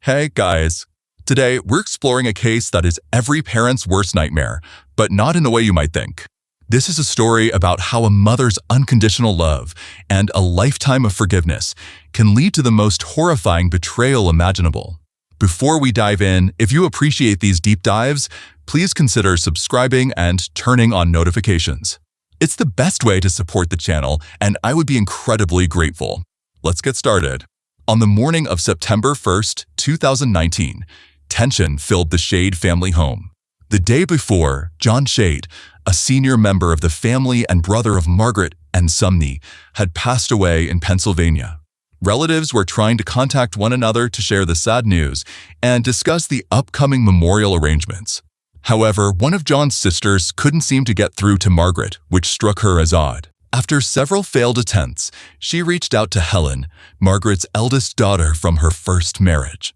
Hey guys, today we're exploring a case that is every parent's worst nightmare, but not in the way you might think. This is a story about how a mother's unconditional love and a lifetime of forgiveness can lead to the most horrifying betrayal imaginable. Before we dive in, if you appreciate these deep dives, please consider subscribing and turning on notifications. It's the best way to support the channel, and I would be incredibly grateful. Let's get started. On the morning of September 1st, 2019, tension filled the Shade family home. The day before, John Shade, a senior member of the family and brother of Margaret and Sumney, had passed away in Pennsylvania. Relatives were trying to contact one another to share the sad news and discuss the upcoming memorial arrangements. However, one of John's sisters couldn't seem to get through to Margaret, which struck her as odd. After several failed attempts, she reached out to Helen, Margaret's eldest daughter from her first marriage.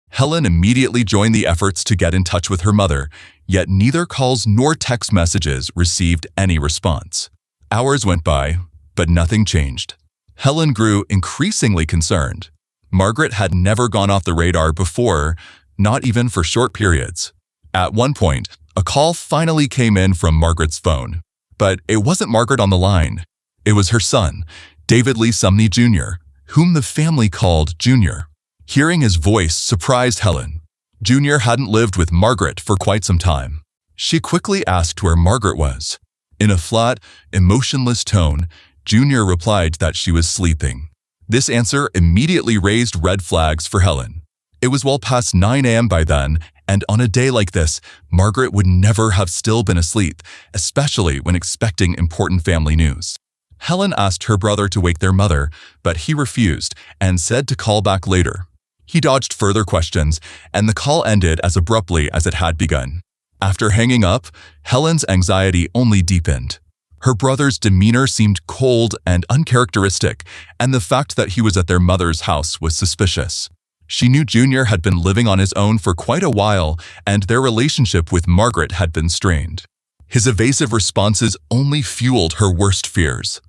Helen immediately joined the efforts to get in touch with her mother, yet neither calls nor text messages received any response. Hours went by, but nothing changed. Helen grew increasingly concerned. Margaret had never gone off the radar before, not even for short periods. At one point, a call finally came in from Margaret's phone. But it wasn't Margaret on the line. It was her son, David Lee Sumney Jr., whom the family called Junior. Hearing his voice surprised Helen. Junior hadn't lived with Margaret for quite some time. She quickly asked where Margaret was. In a flat, emotionless tone, Junior replied that she was sleeping. This answer immediately raised red flags for Helen. It was well past 9 a.m. by then, and on a day like this, Margaret would never have still been asleep, especially when expecting important family news. Helen asked her brother to wake their mother, but he refused and said to call back later. He dodged further questions, and the call ended as abruptly as it had begun. After hanging up, Helen's anxiety only deepened. Her brother's demeanor seemed cold and uncharacteristic, and the fact that he was at their mother's house was suspicious. She knew Junior had been living on his own for quite a while, and their relationship with Margaret had been strained. His evasive responses only fueled her worst fears.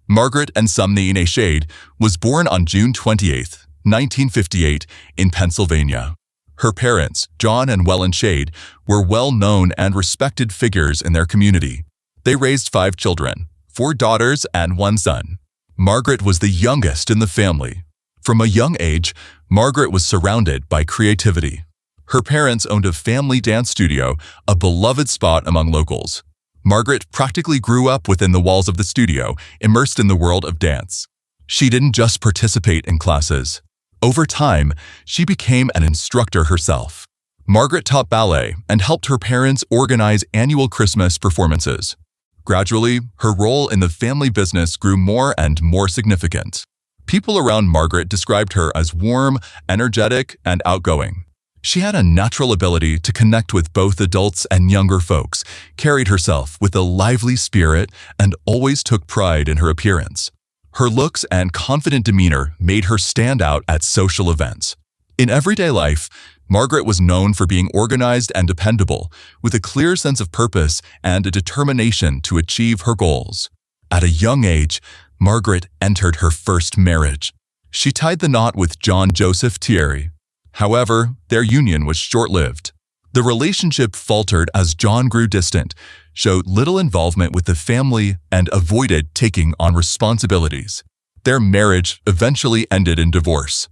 Margaret and Sumney Shade was born on June 28, 1958, in Pennsylvania. Her parents, John and Wellen Shade, were well-known and respected figures in their community. They raised 5 children, 4 daughters and 1 son. Margaret was the youngest in the family. From a young age, Margaret was surrounded by creativity. Her parents owned a family dance studio, a beloved spot among locals. Margaret practically grew up within the walls of the studio, immersed in the world of dance. She didn't just participate in classes. Over time, she became an instructor herself. Margaret taught ballet and helped her parents organize annual Christmas performances. Gradually, her role in the family business grew more and more significant. People around Margaret described her as warm, energetic, and outgoing. She had a natural ability to connect with both adults and younger folks, carried herself with a lively spirit, and always took pride in her appearance. Her looks and confident demeanor made her stand out at social events. In everyday life, Margaret was known for being organized and dependable, with a clear sense of purpose and a determination to achieve her goals. At a young age, Margaret entered her first marriage. She tied the knot with John Joseph Thierry. However, their union was short-lived. The relationship faltered as John grew distant, showed little involvement with the family, and avoided taking on responsibilities. Their marriage eventually ended in divorce.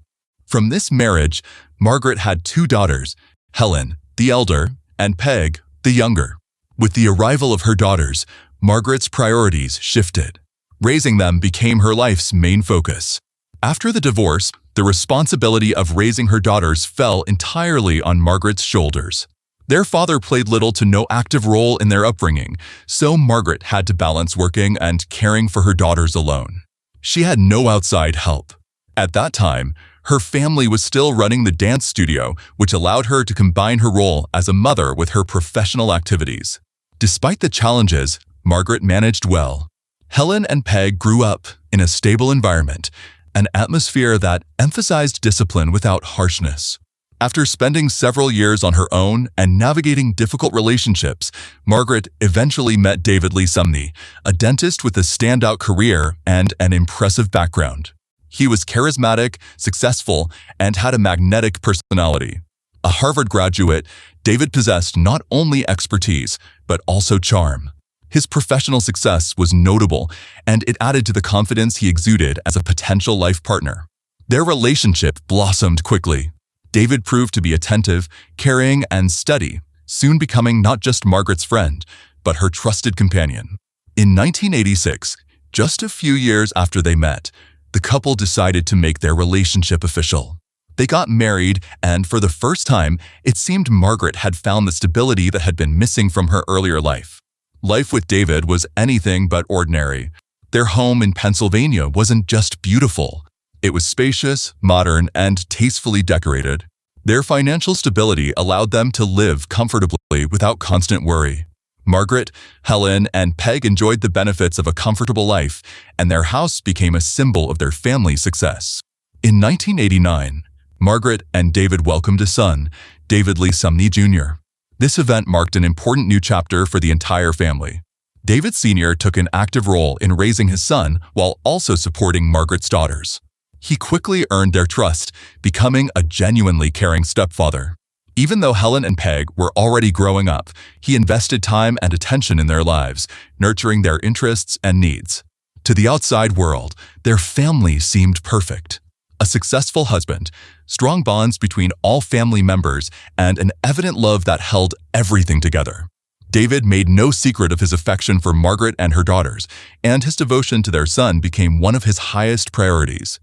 From this marriage, Margaret had 2 daughters, Helen, the elder, and Peg, the younger. With the arrival of her daughters, Margaret's priorities shifted. Raising them became her life's main focus. After the divorce, the responsibility of raising her daughters fell entirely on Margaret's shoulders. Their father played little to no active role in their upbringing, so Margaret had to balance working and caring for her daughters alone. She had no outside help. At that time, her family was still running the dance studio, which allowed her to combine her role as a mother with her professional activities. Despite the challenges, Margaret managed well. Helen and Peg grew up in a stable environment, an atmosphere that emphasized discipline without harshness. After spending several years on her own and navigating difficult relationships, Margaret eventually met David Lee Sumney, a dentist with a standout career and an impressive background. He was charismatic, successful, and had a magnetic personality. A Harvard graduate, David possessed not only expertise, but also charm. His professional success was notable, and it added to the confidence he exuded as a potential life partner. Their relationship blossomed quickly. David proved to be attentive, caring, and steady, soon becoming not just Margaret's friend, but her trusted companion. In 1986, just a few years after they met, the couple decided to make their relationship official. They got married, and for the first time, it seemed Margaret had found the stability that had been missing from her earlier life. Life with David was anything but ordinary. Their home in Pennsylvania wasn't just beautiful. It was spacious, modern, and tastefully decorated. Their financial stability allowed them to live comfortably without constant worry. Margaret, Helen, and Peg enjoyed the benefits of a comfortable life, and their house became a symbol of their family's success. In 1989, Margaret and David welcomed a son, David Lee Sumney Jr. This event marked an important new chapter for the entire family. David Sr. took an active role in raising his son while also supporting Margaret's daughters. He quickly earned their trust, becoming a genuinely caring stepfather. Even though Helen and Peg were already growing up, he invested time and attention in their lives, nurturing their interests and needs. To the outside world, their family seemed perfect. A successful husband, strong bonds between all family members, and an evident love that held everything together. David made no secret of his affection for Margaret and her daughters, and his devotion to their son became one of his highest priorities.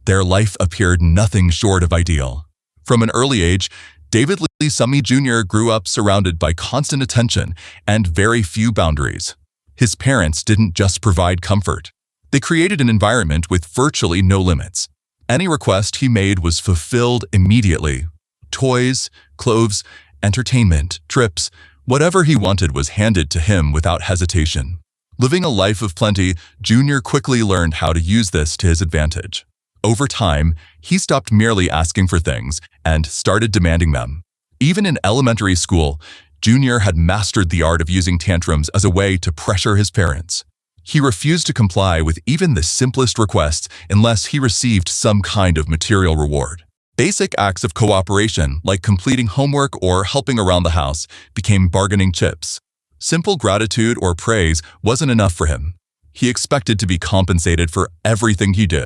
Their life appeared nothing short of ideal. From an early age, David Lee Sumney Jr. grew up surrounded by constant attention and very few boundaries. His parents didn't just provide comfort. They created an environment with virtually no limits. Any request he made was fulfilled immediately. Toys, clothes, entertainment, trips, whatever he wanted was handed to him without hesitation. Living a life of plenty, Junior quickly learned how to use this to his advantage. Over time, he stopped merely asking for things and started demanding them. Even in elementary school, Junior had mastered the art of using tantrums as a way to pressure his parents. He refused to comply with even the simplest requests unless he received some kind of material reward. Basic acts of cooperation, like completing homework or helping around the house, became bargaining chips. Simple gratitude or praise wasn't enough for him. He expected to be compensated for everything he did.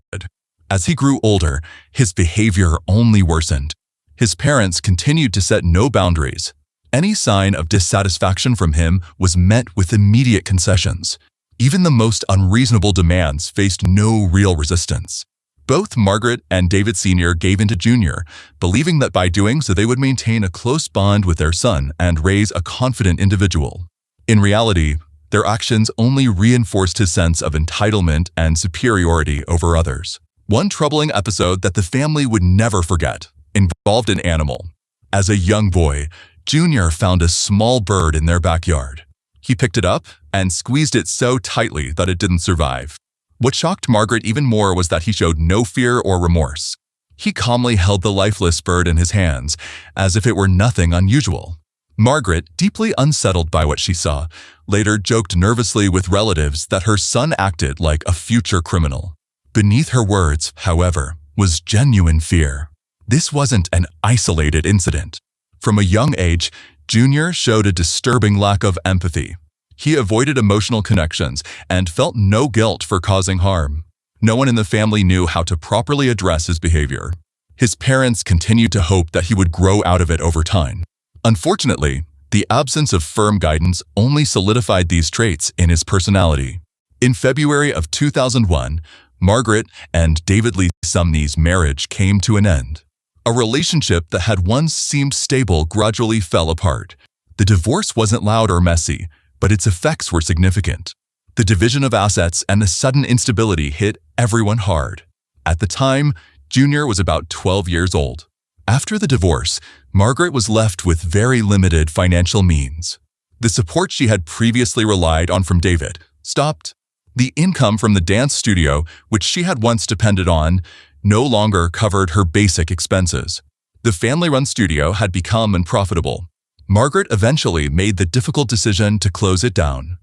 As he grew older, his behavior only worsened. His parents continued to set no boundaries. Any sign of dissatisfaction from him was met with immediate concessions. Even the most unreasonable demands faced no real resistance. Both Margaret and David Sr. gave in to Junior, believing that by doing so they would maintain a close bond with their son and raise a confident individual. In reality, their actions only reinforced his sense of entitlement and superiority over others. One troubling episode that the family would never forget involved an animal. As a young boy, Junior found a small bird in their backyard. He picked it up and squeezed it so tightly that it didn't survive. What shocked Margaret even more was that he showed no fear or remorse. He calmly held the lifeless bird in his hands, as if it were nothing unusual. Margaret, deeply unsettled by what she saw, later joked nervously with relatives that her son acted like a future criminal. Beneath her words, however, was genuine fear. This wasn't an isolated incident. From a young age, Junior showed a disturbing lack of empathy. He avoided emotional connections and felt no guilt for causing harm. No one in the family knew how to properly address his behavior. His parents continued to hope that he would grow out of it over time. Unfortunately, the absence of firm guidance only solidified these traits in his personality. In February of 2001, Margaret and David Lee Sumney's marriage came to an end. A relationship that had once seemed stable gradually fell apart. The divorce wasn't loud or messy, but its effects were significant. The division of assets and the sudden instability hit everyone hard. At the time, Junior was about 12 years old. After the divorce, Margaret was left with very limited financial means. The support she had previously relied on from David stopped. The income from the dance studio, which she had once depended on, no longer covered her basic expenses. The family-run studio had become unprofitable. Margaret eventually made the difficult decision to close it down.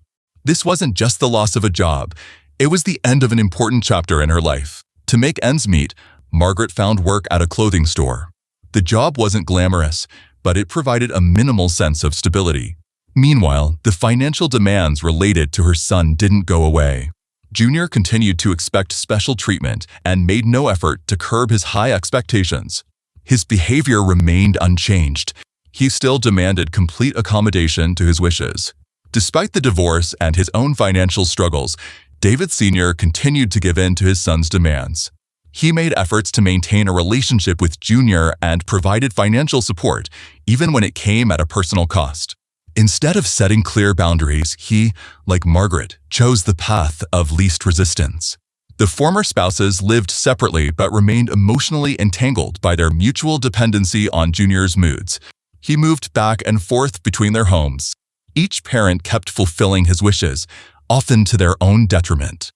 This wasn't just the loss of a job, it was the end of an important chapter in her life. To make ends meet, Margaret found work at a clothing store. The job wasn't glamorous, but it provided a minimal sense of stability. Meanwhile, the financial demands related to her son didn't go away. Junior continued to expect special treatment and made no effort to curb his high expectations. His behavior remained unchanged. He still demanded complete accommodation to his wishes. Despite the divorce and his own financial struggles, David Sr. continued to give in to his son's demands. He made efforts to maintain a relationship with Junior and provided financial support, even when it came at a personal cost. Instead of setting clear boundaries, he, like Margaret, chose the path of least resistance. The former spouses lived separately but remained emotionally entangled by their mutual dependency on Junior's moods. He moved back and forth between their homes. Each parent kept fulfilling his wishes, often to their own detriment.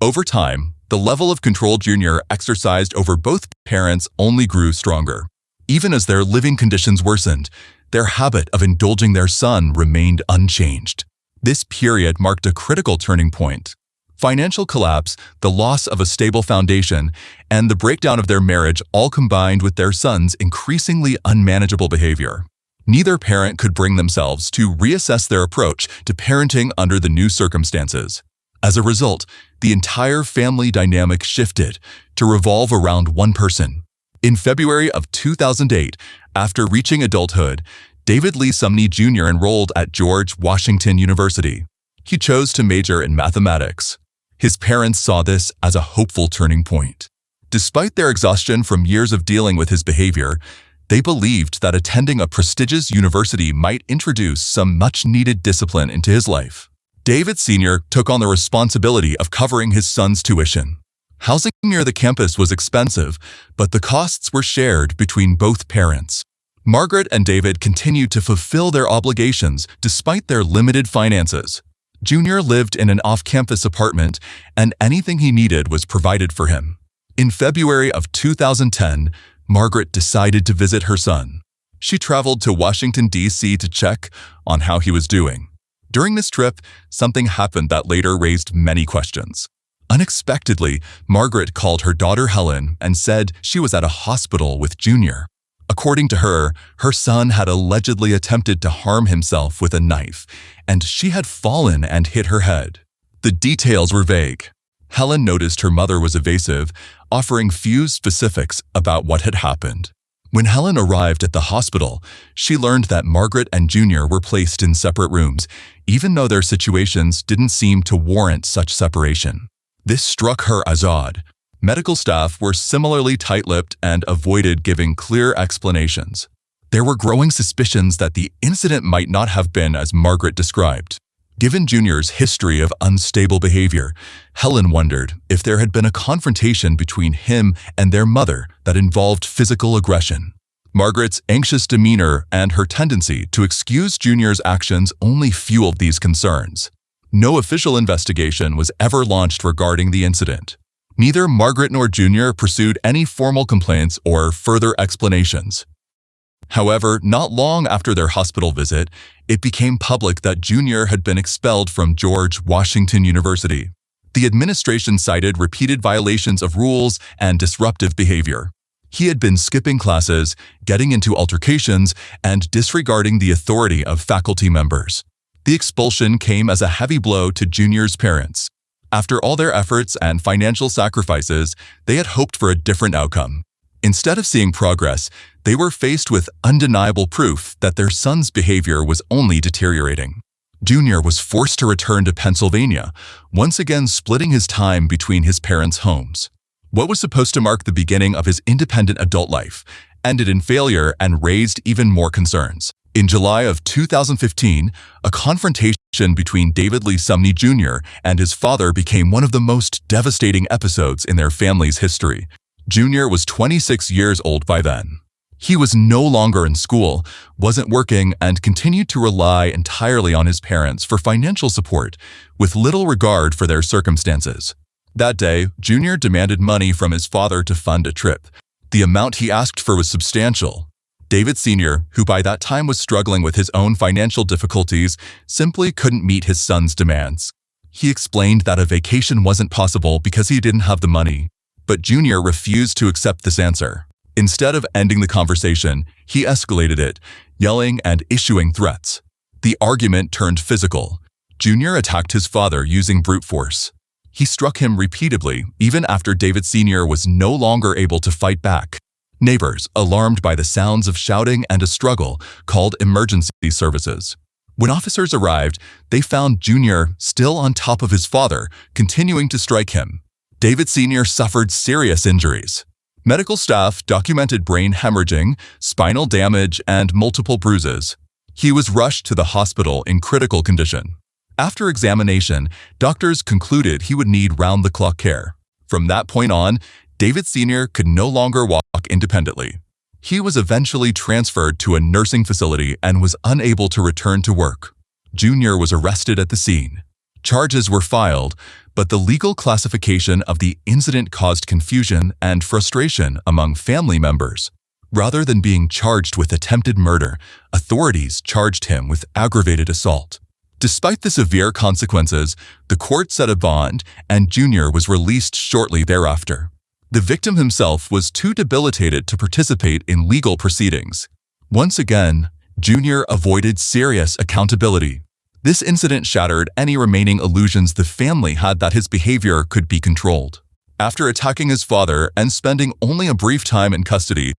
Over time, the level of control Junior exercised over both parents only grew stronger. Even as their living conditions worsened, their habit of indulging their son remained unchanged. This period marked a critical turning point. Financial collapse, the loss of a stable foundation, and the breakdown of their marriage all combined with their son's increasingly unmanageable behavior. Neither parent could bring themselves to reassess their approach to parenting under the new circumstances. As a result, the entire family dynamic shifted to revolve around one person. In February of 2008, after reaching adulthood, David Lee Sumney Jr. enrolled at George Washington University. He chose to major in mathematics. His parents saw this as a hopeful turning point. Despite their exhaustion from years of dealing with his behavior, they believed that attending a prestigious university might introduce some much-needed discipline into his life. David Sr. took on the responsibility of covering his son's tuition. Housing near the campus was expensive, but the costs were shared between both parents. Margaret and David continued to fulfill their obligations despite their limited finances. Junior lived in an off-campus apartment, and anything he needed was provided for him. In February of 2010, Margaret decided to visit her son. She traveled to Washington, D.C. to check on how he was doing. During this trip, something happened that later raised many questions. Unexpectedly, Margaret called her daughter Helen and said she was at a hospital with Junior. According to her, her son had allegedly attempted to harm himself with a knife, and she had fallen and hit her head. The details were vague. Helen noticed her mother was evasive, offering few specifics about what had happened. When Helen arrived at the hospital, she learned that Margaret and Junior were placed in separate rooms, even though their situations didn't seem to warrant such separation. This struck her as odd. Medical staff were similarly tight-lipped and avoided giving clear explanations. There were growing suspicions that the incident might not have been as Margaret described. Given Junior's history of unstable behavior, Helen wondered if there had been a confrontation between him and their mother that involved physical aggression. Margaret's anxious demeanor and her tendency to excuse Junior's actions only fueled these concerns. No official investigation was ever launched regarding the incident. Neither Margaret nor Junior pursued any formal complaints or further explanations. However, not long after their hospital visit, it became public that Junior had been expelled from George Washington University. The administration cited repeated violations of rules and disruptive behavior. He had been skipping classes, getting into altercations, and disregarding the authority of faculty members. The expulsion came as a heavy blow to Junior's parents. After all their efforts and financial sacrifices, they had hoped for a different outcome. Instead of seeing progress, they were faced with undeniable proof that their son's behavior was only deteriorating. Junior was forced to return to Pennsylvania, once again splitting his time between his parents' homes. What was supposed to mark the beginning of his independent adult life ended in failure and raised even more concerns. In July of 2015, a confrontation between David Lee Sumney Jr. and his father became one of the most devastating episodes in their family's history. Junior was 26 years old by then. He was no longer in school, wasn't working, and continued to rely entirely on his parents for financial support, with little regard for their circumstances. That day, Junior demanded money from his father to fund a trip. The amount he asked for was substantial. David Sr., who by that time was struggling with his own financial difficulties, simply couldn't meet his son's demands. He explained that a vacation wasn't possible because he didn't have the money. But Junior refused to accept this answer. Instead of ending the conversation, he escalated it, yelling and issuing threats. The argument turned physical. Junior attacked his father using brute force. He struck him repeatedly, even after David Sr. was no longer able to fight back. Neighbors, alarmed by the sounds of shouting and a struggle, called emergency services. When officers arrived, they found Junior still on top of his father, continuing to strike him. David Sr. suffered serious injuries. Medical staff documented brain hemorrhaging, spinal damage, and multiple bruises. He was rushed to the hospital in critical condition. After examination, doctors concluded he would need round-the-clock care. From that point on, David Sr. could no longer walk independently. He was eventually transferred to a nursing facility and was unable to return to work. Junior was arrested at the scene. Charges were filed, but the legal classification of the incident caused confusion and frustration among family members. Rather than being charged with attempted murder, authorities charged him with aggravated assault. Despite the severe consequences, the court set a bond, and Junior was released shortly thereafter. The victim himself was too debilitated to participate in legal proceedings. Once again, Junior avoided serious accountability. This incident shattered any remaining illusions the family had that his behavior could be controlled. After attacking his father and spending only a brief time in custody,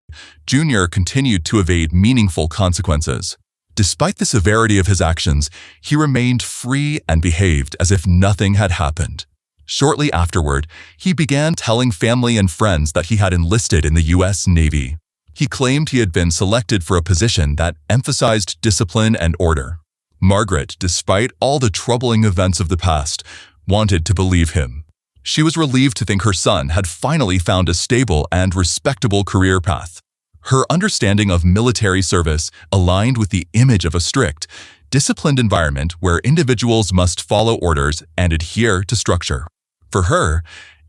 Junior continued to evade meaningful consequences. Despite the severity of his actions, he remained free and behaved as if nothing had happened. Shortly afterward, he began telling family and friends that he had enlisted in the U.S. Navy. He claimed he had been selected for a position that emphasized discipline and order. Margaret, despite all the troubling events of the past, wanted to believe him. She was relieved to think her son had finally found a stable and respectable career path. Her understanding of military service aligned with the image of a strict, disciplined environment where individuals must follow orders and adhere to structure. For her,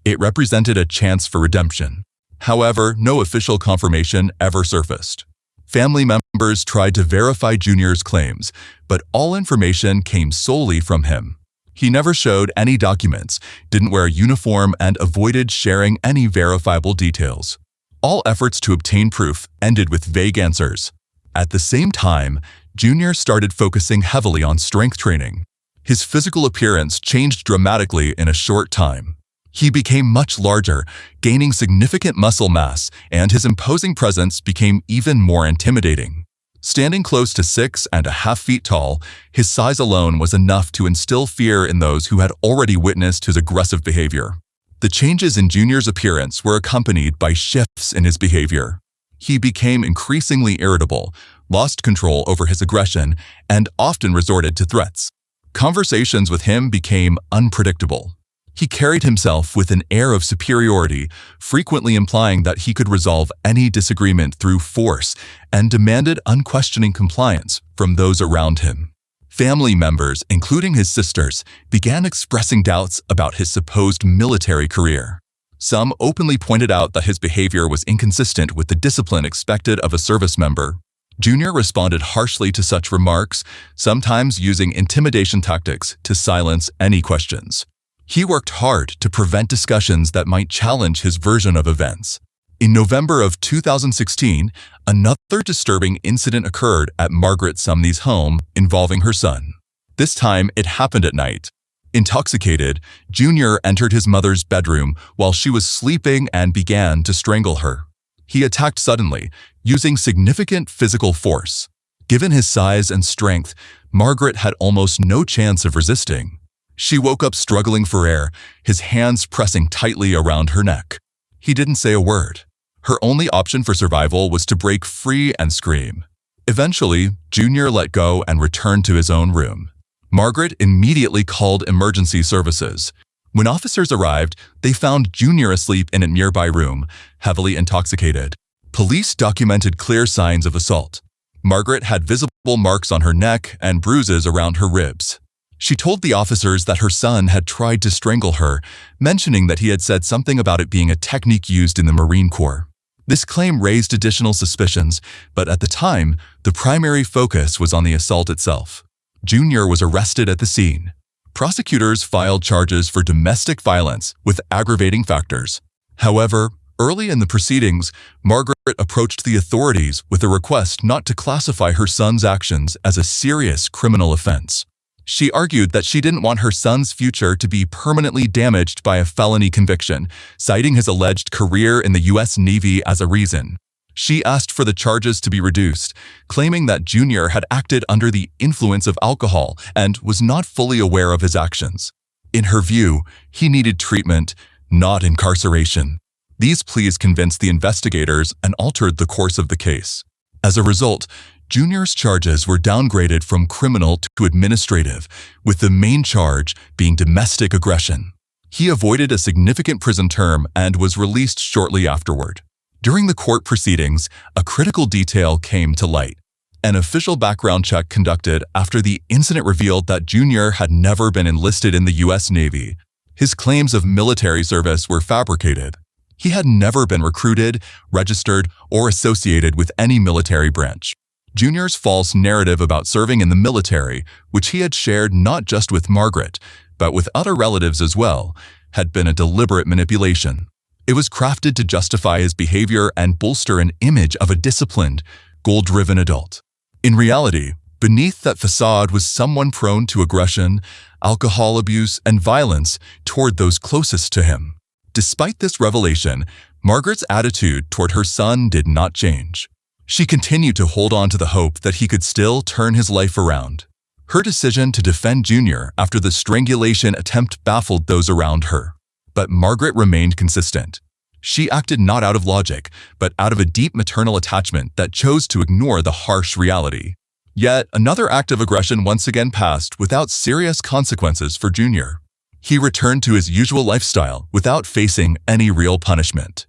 it represented a chance for redemption. However, no official confirmation ever surfaced. Family members tried to verify Junior's claims, but all information came solely from him. He never showed any documents, didn't wear a uniform, and avoided sharing any verifiable details. All efforts to obtain proof ended with vague answers. At the same time, Junior started focusing heavily on strength training. His physical appearance changed dramatically in a short time. He became much larger, gaining significant muscle mass, and his imposing presence became even more intimidating. Standing close to 6.5 feet tall, his size alone was enough to instill fear in those who had already witnessed his aggressive behavior. The changes in Junior's appearance were accompanied by shifts in his behavior. He became increasingly irritable, lost control over his aggression, and often resorted to threats. Conversations with him became unpredictable. He carried himself with an air of superiority, frequently implying that he could resolve any disagreement through force, and demanded unquestioning compliance from those around him. Family members, including his sisters, began expressing doubts about his supposed military career. Some openly pointed out that his behavior was inconsistent with the discipline expected of a service member. Junior responded harshly to such remarks, sometimes using intimidation tactics to silence any questions. He worked hard to prevent discussions that might challenge his version of events. In November of 2016, another disturbing incident occurred at Margaret Sumney's home involving her son. This time, it happened at night. Intoxicated, Junior entered his mother's bedroom while she was sleeping and began to strangle her. He attacked suddenly, using significant physical force. Given his size and strength, Margaret had almost no chance of resisting. She woke up struggling for air, his hands pressing tightly around her neck. He didn't say a word. Her only option for survival was to break free and scream. Eventually, Junior let go and returned to his own room. Margaret immediately called emergency services. When officers arrived, they found Junior asleep in a nearby room, heavily intoxicated. Police documented clear signs of assault. Margaret had visible marks on her neck and bruises around her ribs. She told the officers that her son had tried to strangle her, mentioning that he had said something about it being a technique used in the Marine Corps. This claim raised additional suspicions, but at the time, the primary focus was on the assault itself. Junior was arrested at the scene. Prosecutors filed charges for domestic violence with aggravating factors. However, early in the proceedings, Margaret approached the authorities with a request not to classify her son's actions as a serious criminal offense. She argued that she didn't want her son's future to be permanently damaged by a felony conviction, citing his alleged career in the U.S. Navy as a reason. She asked for the charges to be reduced, claiming that Junior had acted under the influence of alcohol and was not fully aware of his actions. In her view, he needed treatment, not incarceration. These pleas convinced the investigators and altered the course of the case. As a result, Junior's charges were downgraded from criminal to administrative, with the main charge being domestic aggression. He avoided a significant prison term and was released shortly afterward. During the court proceedings, a critical detail came to light. An official background check conducted after the incident revealed that Junior had never been enlisted in the U.S. Navy. His claims of military service were fabricated. He had never been recruited, registered, or associated with any military branch. Junior's false narrative about serving in the military, which he had shared not just with Margaret, but with other relatives as well, had been a deliberate manipulation. It was crafted to justify his behavior and bolster an image of a disciplined, goal-driven adult. In reality, beneath that facade was someone prone to aggression, alcohol abuse, and violence toward those closest to him. Despite this revelation, Margaret's attitude toward her son did not change. She continued to hold on to the hope that he could still turn his life around. Her decision to defend Junior after the strangulation attempt baffled those around her. But Margaret remained consistent. She acted not out of logic, but out of a deep maternal attachment that chose to ignore the harsh reality. Yet, another act of aggression once again passed without serious consequences for Junior. He returned to his usual lifestyle without facing any real punishment.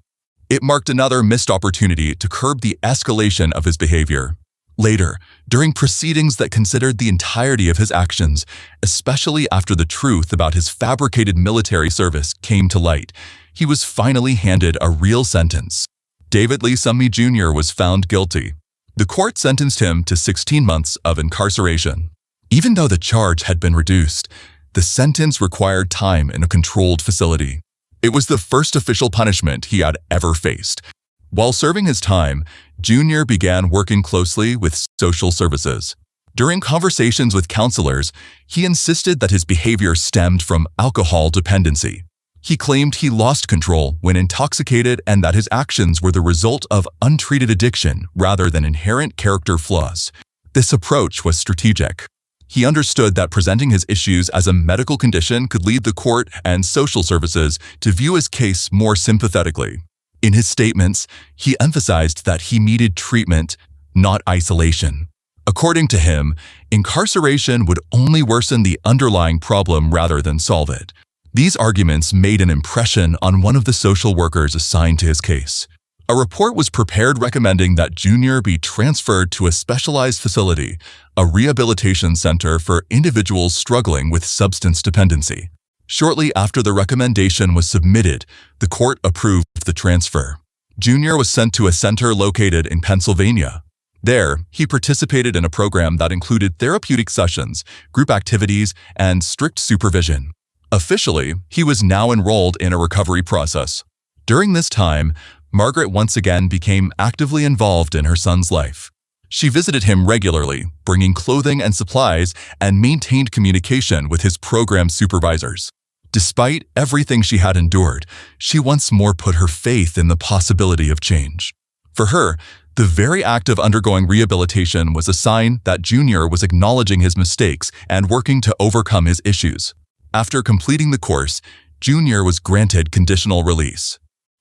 It marked another missed opportunity to curb the escalation of his behavior. Later, during proceedings that considered the entirety of his actions, especially after the truth about his fabricated military service came to light, he was finally handed a real sentence. David Lee Sumney Jr. was found guilty. The court sentenced him to 16 months of incarceration. Even though the charge had been reduced, the sentence required time in a controlled facility. It was the first official punishment he had ever faced. While serving his time, Junior began working closely with social services. During conversations with counselors, he insisted that his behavior stemmed from alcohol dependency. He claimed he lost control when intoxicated and that his actions were the result of untreated addiction rather than inherent character flaws. This approach was strategic. He understood that presenting his issues as a medical condition could lead the court and social services to view his case more sympathetically. In his statements, he emphasized that he needed treatment, not isolation. According to him, incarceration would only worsen the underlying problem rather than solve it. These arguments made an impression on one of the social workers assigned to his case. A report was prepared recommending that Junior be transferred to a specialized facility, a rehabilitation center for individuals struggling with substance dependency. Shortly after the recommendation was submitted, the court approved the transfer. Junior was sent to a center located in Pennsylvania. There, he participated in a program that included therapeutic sessions, group activities, and strict supervision. Officially, he was now enrolled in a recovery process. During this time, Margaret once again became actively involved in her son's life. She visited him regularly, bringing clothing and supplies, and maintained communication with his program supervisors. Despite everything she had endured, she once more put her faith in the possibility of change. For her, the very act of undergoing rehabilitation was a sign that Junior was acknowledging his mistakes and working to overcome his issues. After completing the course, Junior was granted conditional release.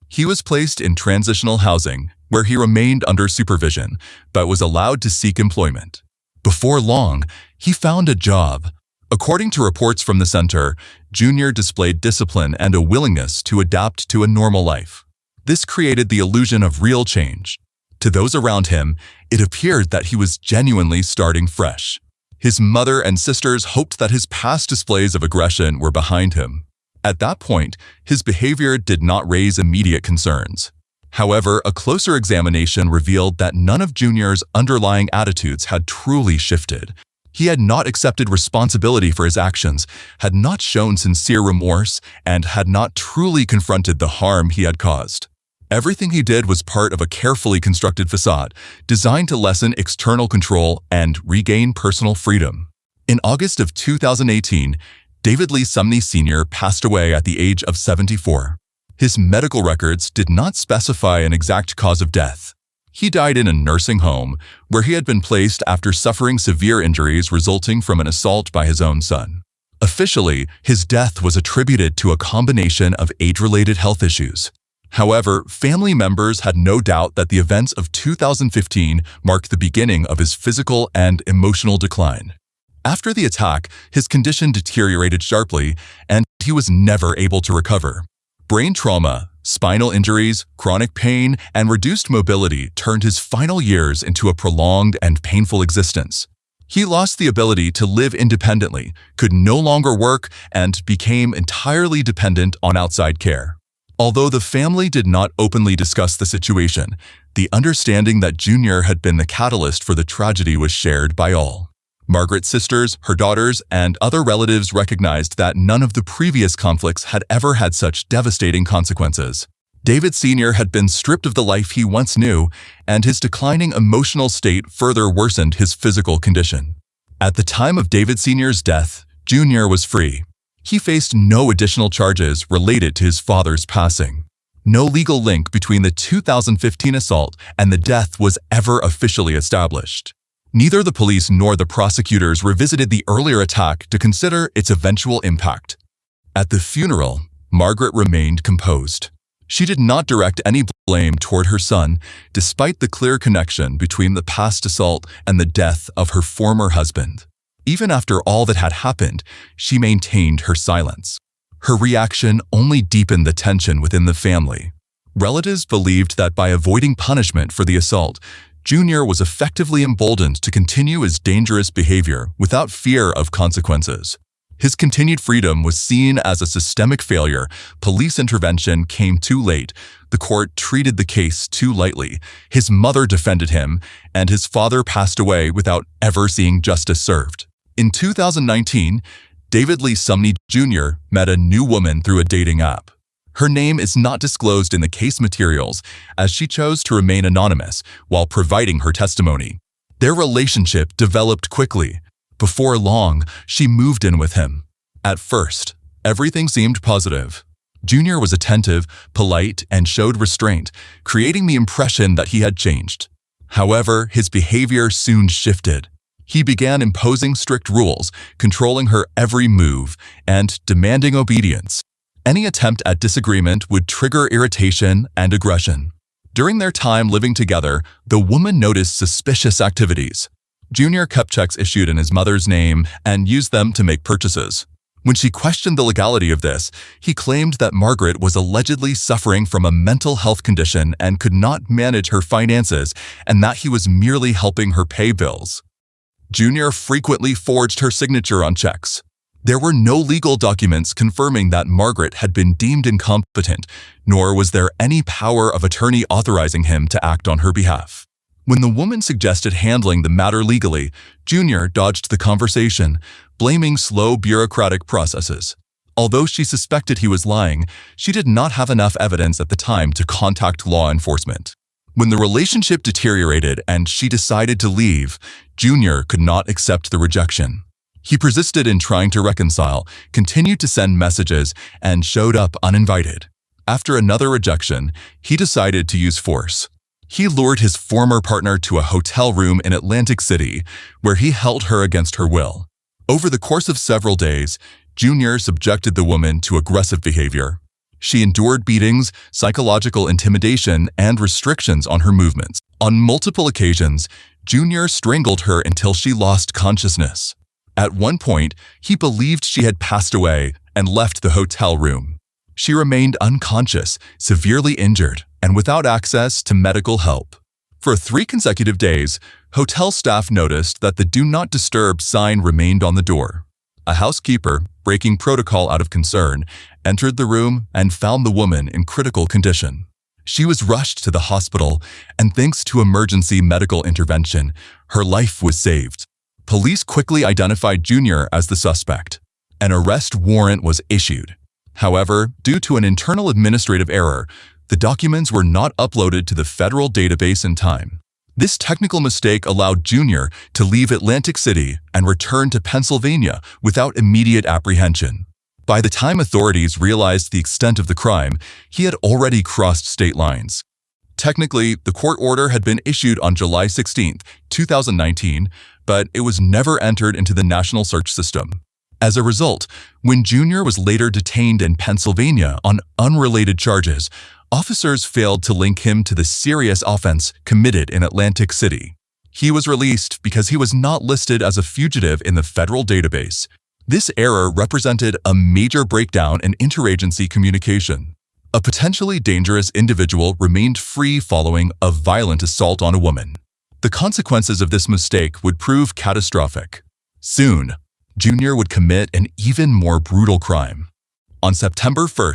He was placed in transitional housing, where he remained under supervision, but was allowed to seek employment. Before long, he found a job. According to reports from the center, Junior displayed discipline and a willingness to adapt to a normal life. This created the illusion of real change. To those around him, it appeared that he was genuinely starting fresh. His mother and sisters hoped that his past displays of aggression were behind him. At that point, his behavior did not raise immediate concerns. However, a closer examination revealed that none of Junior's underlying attitudes had truly shifted. He had not accepted responsibility for his actions, had not shown sincere remorse, and had not truly confronted the harm he had caused. Everything he did was part of a carefully constructed facade, designed to lessen external control and regain personal freedom. In August of 2018, David Lee Sumney Jr. passed away at the age of 74. His medical records did not specify an exact cause of death. He died in a nursing home, where he had been placed after suffering severe injuries resulting from an assault by his own son. Officially, his death was attributed to a combination of age-related health issues. However, family members had no doubt that the events of 2015 marked the beginning of his physical and emotional decline. After the attack, his condition deteriorated sharply, and he was never able to recover. Brain trauma, spinal injuries, chronic pain, and reduced mobility turned his final years into a prolonged and painful existence. He lost the ability to live independently, could no longer work, and became entirely dependent on outside care. Although the family did not openly discuss the situation, the understanding that Junior had been the catalyst for the tragedy was shared by all. Margaret's sisters, her daughters, and other relatives recognized that none of the previous conflicts had ever had such devastating consequences. David Sr. had been stripped of the life he once knew, and his declining emotional state further worsened his physical condition. At the time of David Sr.'s death, Junior was free. He faced no additional charges related to his father's passing. No legal link between the 2015 assault and the death was ever officially established. Neither the police nor the prosecutors revisited the earlier attack to consider its eventual impact. At the funeral, Margaret remained composed. She did not direct any blame toward her son, despite the clear connection between the past assault and the death of her former husband. Even after all that had happened, she maintained her silence. Her reaction only deepened the tension within the family. Relatives believed that by avoiding punishment for the assault, Junior was effectively emboldened to continue his dangerous behavior without fear of consequences. His continued freedom was seen as a systemic failure. Police intervention came too late. The court treated the case too lightly. His mother defended him, and his father passed away without ever seeing justice served. In 2019, David Lee Sumney Jr. met a new woman through a dating app. Her name is not disclosed in the case materials, as she chose to remain anonymous while providing her testimony. Their relationship developed quickly. Before long, she moved in with him. At first, everything seemed positive. Junior was attentive, polite, and showed restraint, creating the impression that he had changed. However, his behavior soon shifted. He began imposing strict rules, controlling her every move, and demanding obedience. Any attempt at disagreement would trigger irritation and aggression. During their time living together, the woman noticed suspicious activities. Junior kept checks issued in his mother's name and used them to make purchases. When she questioned the legality of this, he claimed that Margaret was allegedly suffering from a mental health condition and could not manage her finances, and that he was merely helping her pay bills. Junior frequently forged her signature on checks. There were no legal documents confirming that Margaret had been deemed incompetent, nor was there any power of attorney authorizing him to act on her behalf. When the woman suggested handling the matter legally, Junior dodged the conversation, blaming slow bureaucratic processes. Although she suspected he was lying, she did not have enough evidence at the time to contact law enforcement. When the relationship deteriorated and she decided to leave, Junior could not accept the rejection. He persisted in trying to reconcile, continued to send messages, and showed up uninvited. After another rejection, he decided to use force. He lured his former partner to a hotel room in Atlantic City, where he held her against her will. Over the course of several days, Junior subjected the woman to aggressive behavior. She endured beatings, psychological intimidation, and restrictions on her movements. On multiple occasions, Junior strangled her until she lost consciousness. At one point, he believed she had passed away and left the hotel room. She remained unconscious, severely injured, and without access to medical help. For 3 consecutive days, hotel staff noticed that the "Do Not Disturb" sign remained on the door. A housekeeper, breaking protocol out of concern, entered the room and found the woman in critical condition. She was rushed to the hospital, and thanks to emergency medical intervention, her life was saved. Police quickly identified Jr. as the suspect. An arrest warrant was issued. However, due to an internal administrative error, the documents were not uploaded to the federal database in time. This technical mistake allowed Jr. to leave Atlantic City and return to Pennsylvania without immediate apprehension. By the time authorities realized the extent of the crime, he had already crossed state lines. Technically, the court order had been issued on July 16, 2019, but it was never entered into the national search system. As a result, when Jr. was later detained in Pennsylvania on unrelated charges, officers failed to link him to the serious offense committed in Atlantic City. He was released because he was not listed as a fugitive in the federal database. This error represented a major breakdown in interagency communication. A potentially dangerous individual remained free following a violent assault on a woman. The consequences of this mistake would prove catastrophic. Soon, Jr. would commit an even more brutal crime. On September 1,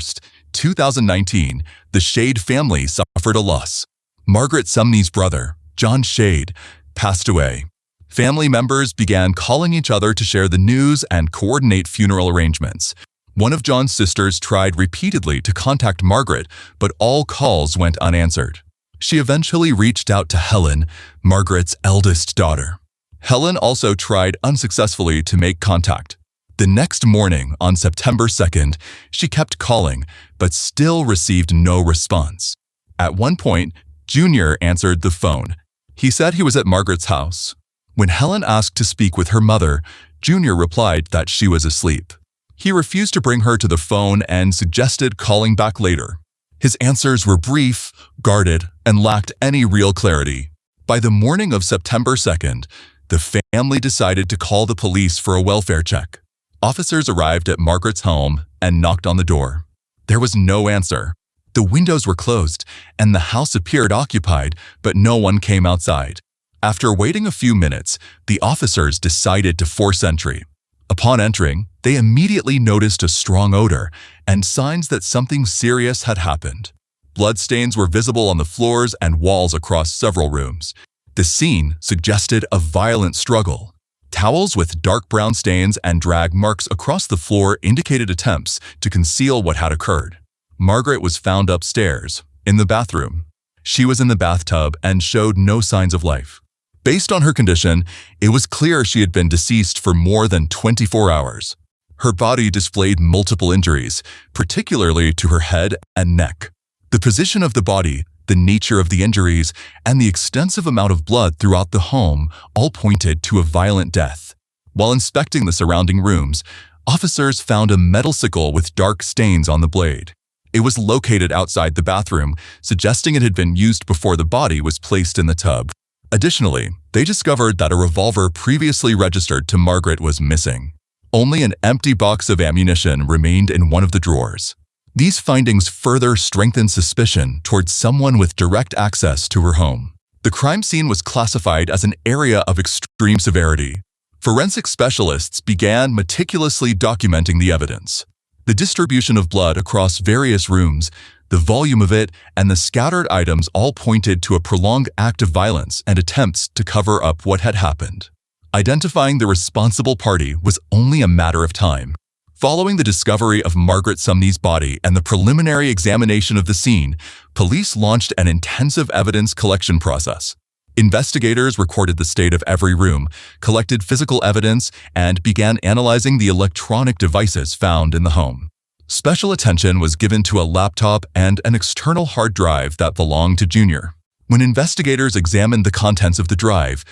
2019, the Shade family suffered a loss. Margaret Sumney's brother, John Shade, passed away. Family members began calling each other to share the news and coordinate funeral arrangements. One of John's sisters tried repeatedly to contact Margaret, but all calls went unanswered. She eventually reached out to Helen, Margaret's eldest daughter. Helen also tried unsuccessfully to make contact. The next morning, on September 2nd, she kept calling, but still received no response. At one point, Jr. answered the phone. He said he was at Margaret's house. When Helen asked to speak with her mother, Jr. replied that she was asleep. He refused to bring her to the phone and suggested calling back later. His answers were brief, guarded, and lacked any real clarity. By the morning of September 2nd, the family decided to call the police for a welfare check. Officers arrived at Margaret's home and knocked on the door. There was no answer. The windows were closed, and the house appeared occupied, but no one came outside. After waiting a few minutes, the officers decided to force entry. Upon entering, they immediately noticed a strong odor and signs that something serious had happened. Bloodstains were visible on the floors and walls across several rooms. The scene suggested a violent struggle. Towels with dark brown stains and drag marks across the floor indicated attempts to conceal what had occurred. Margaret was found upstairs, in the bathroom. She was in the bathtub and showed no signs of life. Based on her condition, it was clear she had been deceased for more than 24 hours. Her body displayed multiple injuries, particularly to her head and neck. The position of the body, the nature of the injuries, and the extensive amount of blood throughout the home all pointed to a violent death. While inspecting the surrounding rooms, officers found a metal sickle with dark stains on the blade. It was located outside the bathroom, suggesting it had been used before the body was placed in the tub. Additionally, they discovered that a revolver previously registered to Margaret was missing. Only an empty box of ammunition remained in one of the drawers. These findings further strengthened suspicion towards someone with direct access to her home. The crime scene was classified as an area of extreme severity. Forensic specialists began meticulously documenting the evidence. The distribution of blood across various rooms, the volume of it, and the scattered items all pointed to a prolonged act of violence and attempts to cover up what had happened. Identifying the responsible party was only a matter of time. Following the discovery of Margaret Sumney's body and the preliminary examination of the scene, police launched an intensive evidence collection process. Investigators recorded the state of every room, collected physical evidence, and began analyzing the electronic devices found in the home. Special attention was given to a laptop and an external hard drive that belonged to Jr. When investigators examined the contents of the drive,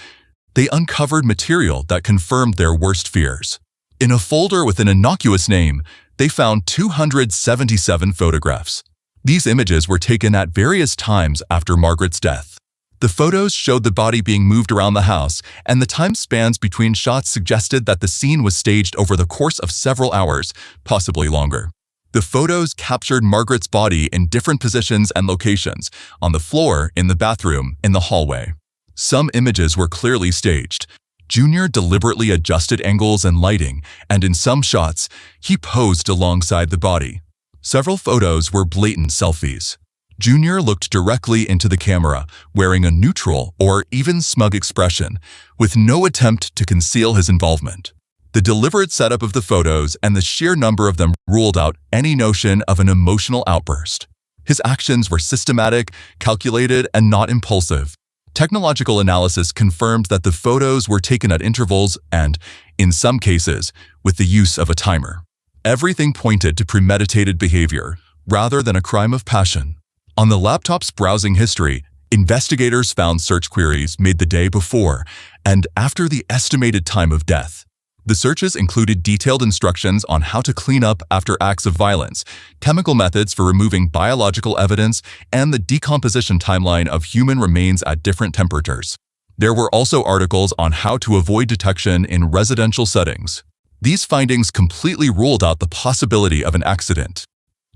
they uncovered material that confirmed their worst fears. In a folder with an innocuous name, they found 277 photographs. These images were taken at various times after Margaret's death. The photos showed the body being moved around the house, and the time spans between shots suggested that the scene was staged over the course of several hours, possibly longer. The photos captured Margaret's body in different positions and locations, on the floor, in the bathroom, in the hallway. Some images were clearly staged. Jr. deliberately adjusted angles and lighting, and in some shots, he posed alongside the body. Several photos were blatant selfies. Junior looked directly into the camera, wearing a neutral or even smug expression, with no attempt to conceal his involvement. The deliberate setup of the photos and the sheer number of them ruled out any notion of an emotional outburst. His actions were systematic, calculated, and not impulsive. Technological analysis confirmed that the photos were taken at intervals and, in some cases, with the use of a timer. Everything pointed to premeditated behavior, rather than a crime of passion. On the laptop's browsing history, investigators found search queries made the day before and after the estimated time of death. The searches included detailed instructions on how to clean up after acts of violence, chemical methods for removing biological evidence, and the decomposition timeline of human remains at different temperatures. There were also articles on how to avoid detection in residential settings. These findings completely ruled out the possibility of an accident.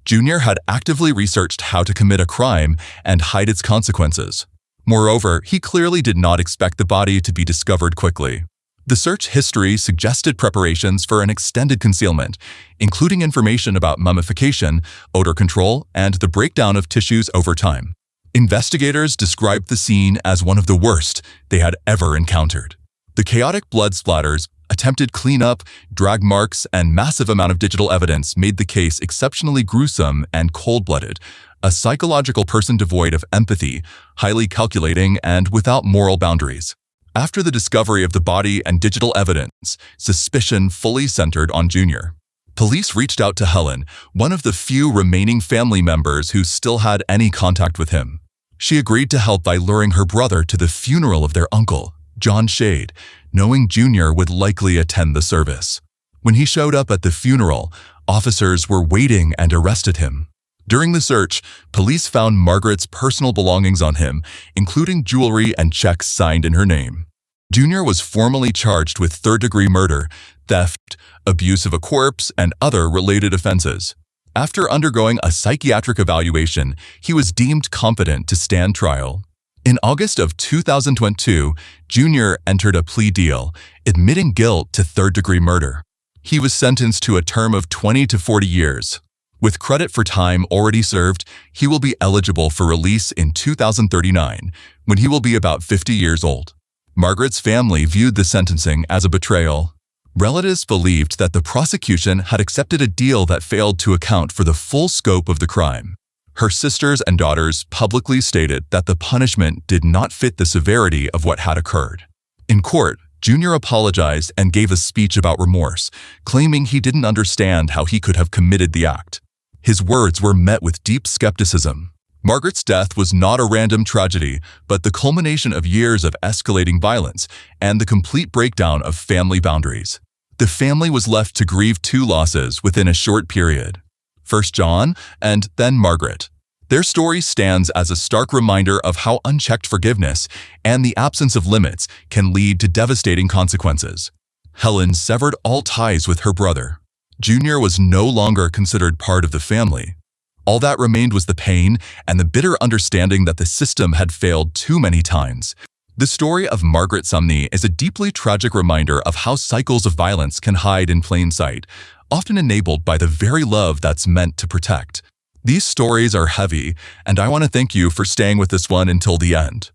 Junior had actively researched how to commit a crime and hide its consequences. Moreover, he clearly did not expect the body to be discovered quickly. The search history suggested preparations for an extended concealment, including information about mummification, odor control, and the breakdown of tissues over time. Investigators described the scene as one of the worst they had ever encountered. The chaotic blood splatters, attempted cleanup, drag marks, and massive amount of digital evidence made the case exceptionally gruesome and cold-blooded, a psychological person devoid of empathy, highly calculating, and without moral boundaries. After the discovery of the body and digital evidence, suspicion fully centered on Junior. Police reached out to Helen, one of the few remaining family members who still had any contact with him. She agreed to help by luring her brother to the funeral of their uncle, John Shade, knowing Junior would likely attend the service. When he showed up at the funeral, officers were waiting and arrested him. During the search, police found Margaret's personal belongings on him, including jewelry and checks signed in her name. Junior was formally charged with third-degree murder, theft, abuse of a corpse, and other related offenses. After undergoing a psychiatric evaluation, he was deemed competent to stand trial. In August of 2022, Junior entered a plea deal, admitting guilt to third-degree murder. He was sentenced to a term of 20 to 40 years. With credit for time already served, he will be eligible for release in 2039, when he will be about 50 years old. Margaret's family viewed the sentencing as a betrayal. Relatives believed that the prosecution had accepted a deal that failed to account for the full scope of the crime. Her sisters and daughters publicly stated that the punishment did not fit the severity of what had occurred. In court, Junior apologized and gave a speech about remorse, claiming he didn't understand how he could have committed the act. His words were met with deep skepticism. Margaret's death was not a random tragedy, but the culmination of years of escalating violence and the complete breakdown of family boundaries. The family was left to grieve two losses within a short period. First John, and then Margaret. Their story stands as a stark reminder of how unchecked forgiveness and the absence of limits can lead to devastating consequences. Helen severed all ties with her brother. Junior was no longer considered part of the family. All that remained was the pain and the bitter understanding that the system had failed too many times. The story of Margaret Sumney is a deeply tragic reminder of how cycles of violence can hide in plain sight, often enabled by the very love that's meant to protect. These stories are heavy, and I want to thank you for staying with this one until the end.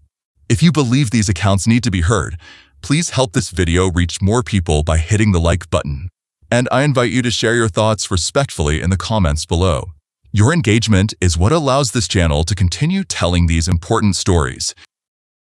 If you believe these accounts need to be heard, please help this video reach more people by hitting the like button. And I invite you to share your thoughts respectfully in the comments below. Your engagement is what allows this channel to continue telling these important stories.